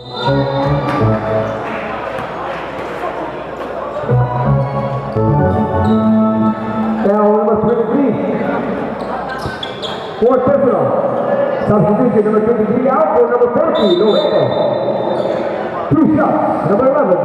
Foul number 23. Fourth personal. Substitution number 23 out for number 30, Loreto. 2 shots, number 11.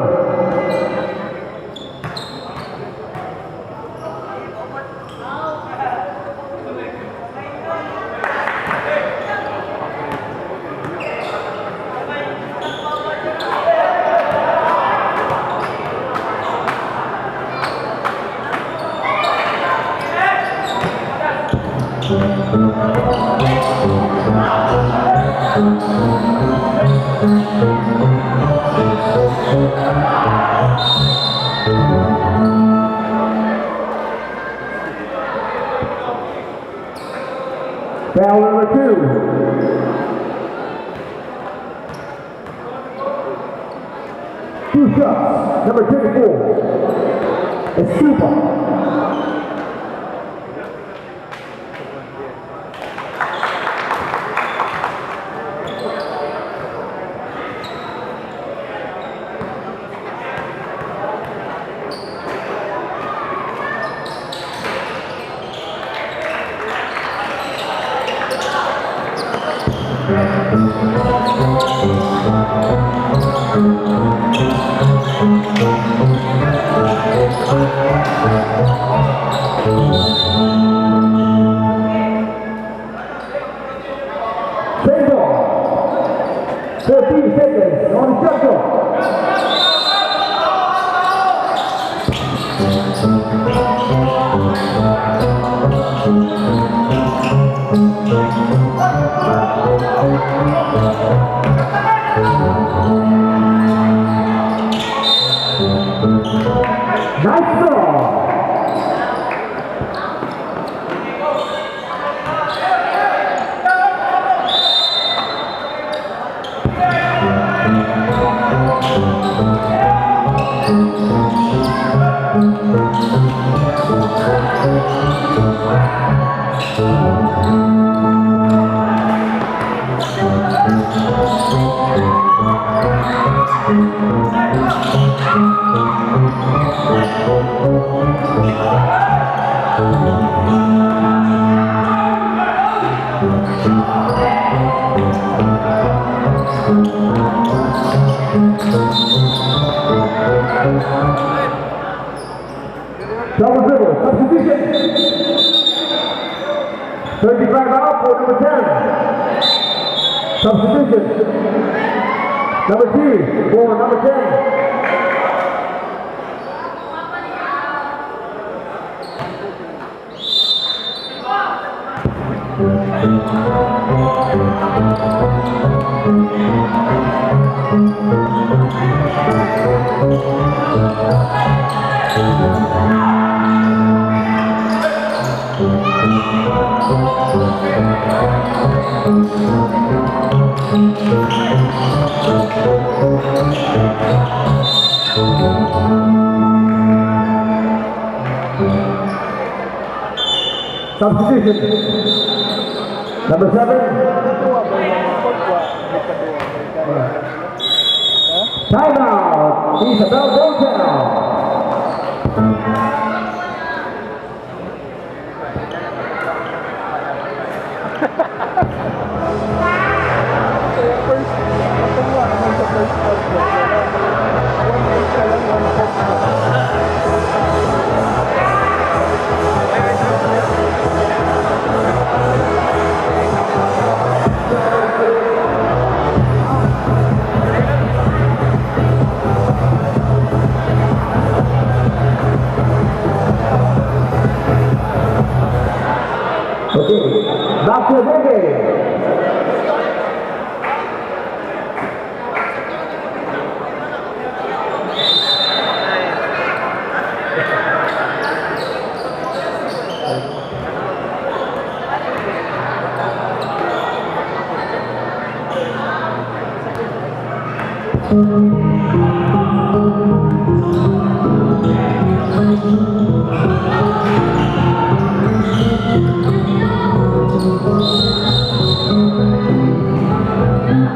Foul number 2. Two shots, number 24. It's Super. Same ball. 14 seconds on the shot clock. Nice ball. Double dribble, substitution. 35 out for number 10. Substitution. Number 2 for number 10. Substitution. Number 7. Timeout. Isabel Botel. Okay, back to the game.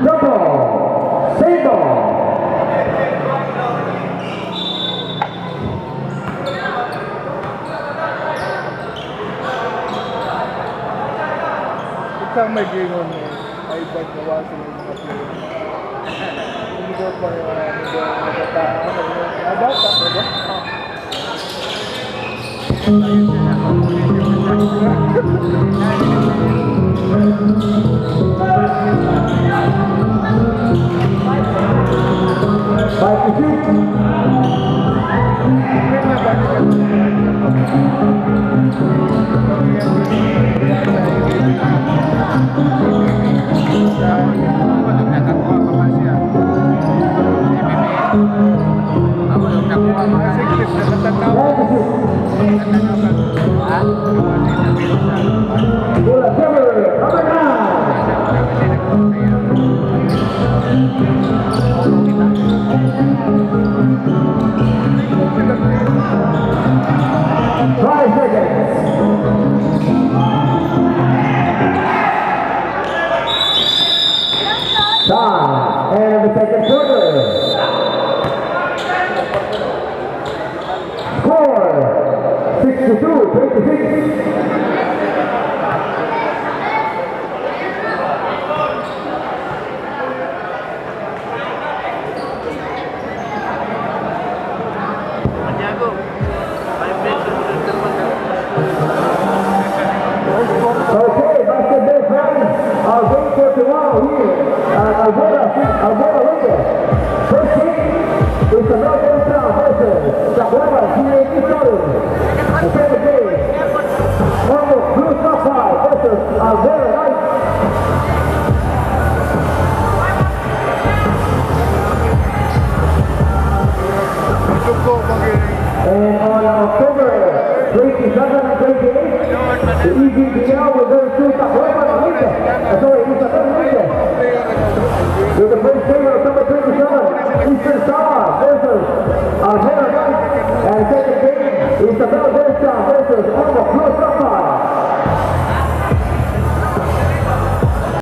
Double, single. may gingon mo. Ay, ba't gawa sila yung mga player? Hindi ko pa yung nagtataan. Nabata, diba? Five to shoot. Bola cover, number 9. 5 seconds. Time. And the second quarter. Score 62-26. Okay, basketball fans, our game for tomorrow here at Algora Winter. First game is the Northern Town versus Zaguaba GAT Southern. The second game, Ormoc Blue Sapphire versus Algora Knights. And on October 27 and 28, the EGPL will go to Zaguaba Winter. Sorry, Isabel Winter. With the first game of October 27, Eastern Star versus Algora Knights. And second game, Isabel Versa versus Ormoc Blue